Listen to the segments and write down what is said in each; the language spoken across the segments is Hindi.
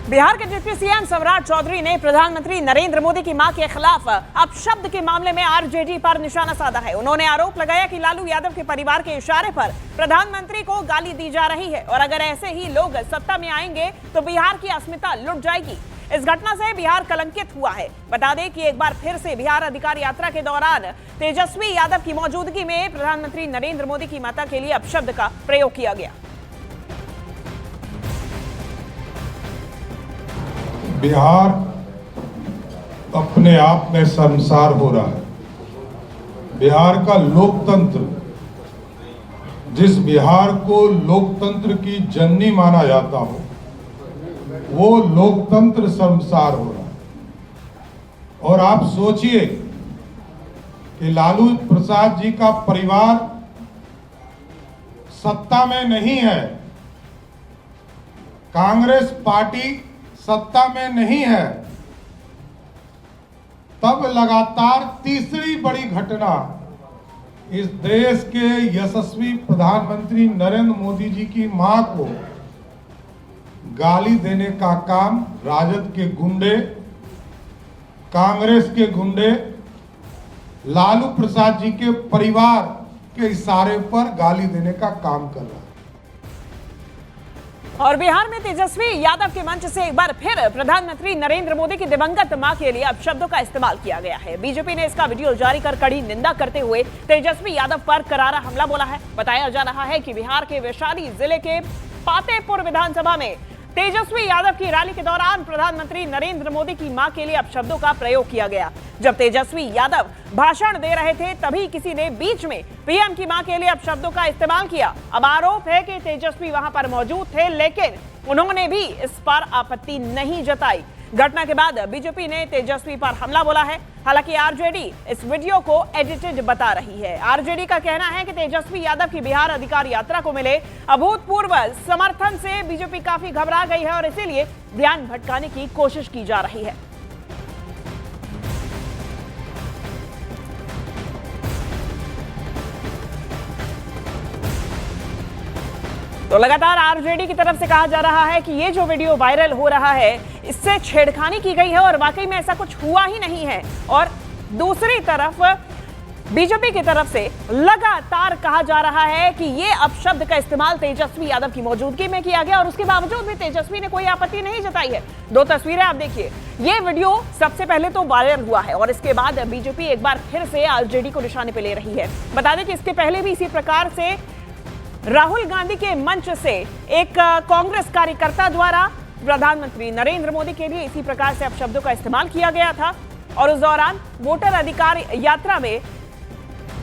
बिहार के डिप्टी सीएम सम्राट चौधरी ने प्रधानमंत्री नरेंद्र मोदी की मां के खिलाफ अपशब्द के मामले में आरजेडी पर निशाना साधा है। उन्होंने आरोप लगाया कि लालू यादव के परिवार के इशारे पर प्रधानमंत्री को गाली दी जा रही है और अगर ऐसे ही लोग सत्ता में आएंगे तो बिहार की अस्मिता लुट जाएगी। इस घटना से बिहार कलंकित हुआ है। बता दें कि एक बार फिर से बिहार अधिकार यात्रा के दौरान तेजस्वी यादव की मौजूदगी में प्रधानमंत्री नरेंद्र मोदी की माता के लिए अपशब्द का प्रयोग किया गया। बिहार अपने आप में शर्मसार हो रहा है। बिहार का लोकतंत्र, जिस बिहार को लोकतंत्र की जननी माना जाता हो, वो लोकतंत्र शर्मसार हो रहा है। और आप सोचिए कि लालू प्रसाद जी का परिवार सत्ता में नहीं है, कांग्रेस पार्टी सत्ता में नहीं है, तब लगातार तीसरी बड़ी घटना इस देश के यशस्वी प्रधानमंत्री नरेंद्र मोदी जी की मां को गाली देने का काम राजद के गुंडे, कांग्रेस के गुंडे, लालू प्रसाद जी के परिवार के इशारे पर गाली देने का काम कर रहा है। और बिहार में तेजस्वी यादव के मंच से एक बार फिर प्रधानमंत्री नरेंद्र मोदी की दिवंगत मां के लिए अपशब्दों का इस्तेमाल किया गया है। बीजेपी ने इसका वीडियो जारी कर कड़ी निंदा करते हुए तेजस्वी यादव पर करारा हमला बोला है। बताया जा रहा है कि बिहार के वैशाली जिले के पातेपुर विधानसभा में तेजस्वी यादव की रैली के दौरान प्रधानमंत्री नरेंद्र मोदी की मां के लिए अपशब्दों का प्रयोग किया गया। जब तेजस्वी यादव भाषण दे रहे थे तभी किसी ने बीच में पीएम की मां के लिए अपशब्दों का इस्तेमाल किया। अब आरोप है कि तेजस्वी वहां पर मौजूद थे, लेकिन उन्होंने भी इस पर आपत्ति नहीं जताई। घटना के बाद बीजेपी ने तेजस्वी पर हमला बोला है। हालांकि आरजेडी इस वीडियो को एडिटेड बता रही है। आरजेडी का कहना है कि तेजस्वी यादव की बिहार अधिकार यात्रा को मिले अभूतपूर्व समर्थन से बीजेपी काफी घबरा गई है और इसीलिए ध्यान भटकाने की कोशिश की जा रही है। तो लगातार आरजेडी की तरफ से कहा जा रहा है कि ये जो वीडियो वायरल हो रहा है इससे छेड़खानी की गई है और वाकई में ऐसा कुछ हुआ ही नहीं है। और दूसरी तरफ बीजेपी की तरफ से लगातार कहा जा रहा है कि ये अपशब्द का इस्तेमाल तेजस्वी यादव की मौजूदगी में किया गया और उसके बावजूद भी तेजस्वी ने कोई आपत्ति नहीं जताई है। दो तस्वीरें आप देखिए। ये वीडियो सबसे पहले तो वायरल हुआ है और इसके बाद बीजेपी एक बार फिर से आरजेडी को निशाने पर ले रही है। बता दें कि इसके पहले भी इसी प्रकार से राहुल गांधी के मंच से एक कांग्रेस कार्यकर्ता द्वारा प्रधानमंत्री नरेंद्र मोदी के लिए इसी प्रकार से अपशब्दों का इस्तेमाल किया गया था और उस दौरान वोटर अधिकार यात्रा में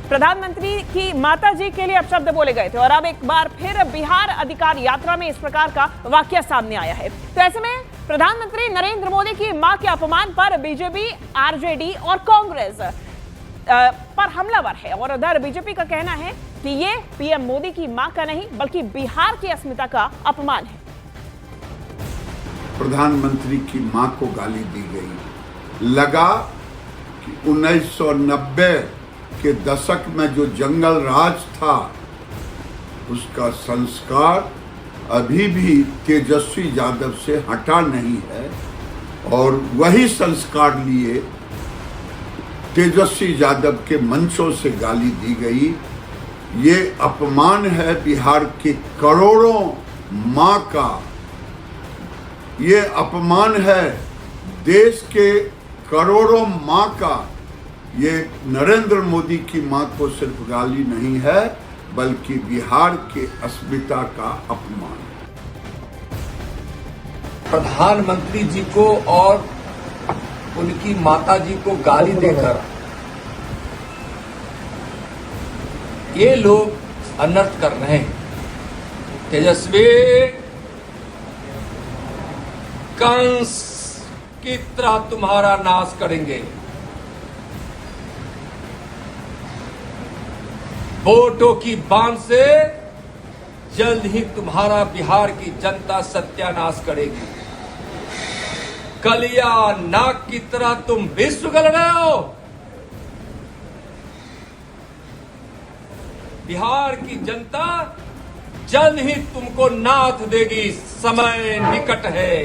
प्रधानमंत्री की माता जी के लिए अपशब्द बोले गए थे। और अब एक बार फिर बिहार अधिकार यात्रा में इस प्रकार का वाकया सामने आया है। तो ऐसे में प्रधानमंत्री नरेंद्र मोदी की मां के अपमान पर बीजेपी, आरजेडी और कांग्रेस पर हमलावर है और उधर बीजेपी का कहना है कि ये पीएम मोदी की मां का नहीं बल्कि बिहार की अस्मिता का अपमान है। प्रधानमंत्री की मां को गाली दी गई। लगा कि 1990 के दशक में जो जंगल राज था उसका संस्कार अभी भी तेजस्वी यादव से हटा नहीं है और वही संस्कार लिए तेजस्वी यादव के मंचों से गाली दी गई। ये अपमान है बिहार के करोड़ों मां का, ये अपमान है देश के करोड़ों मां का। ये नरेंद्र मोदी की मां को सिर्फ गाली नहीं है बल्कि बिहार के अस्मिता का अपमान है। प्रधानमंत्री जी को और उनकी माता जी को गाली देकर ये लोग अनर्थ कर रहे हैं। तेजस्वी कंस की तरह तुम्हारा नाश करेंगे। वोटों की बांध से जल्द ही तुम्हारा बिहार की जनता सत्यानाश करेगी। कलिया नाक की तरह तुम विश्व गल रहे हो। बिहार की जनता जल्द ही तुमको नाथ देगी। समय निकट है।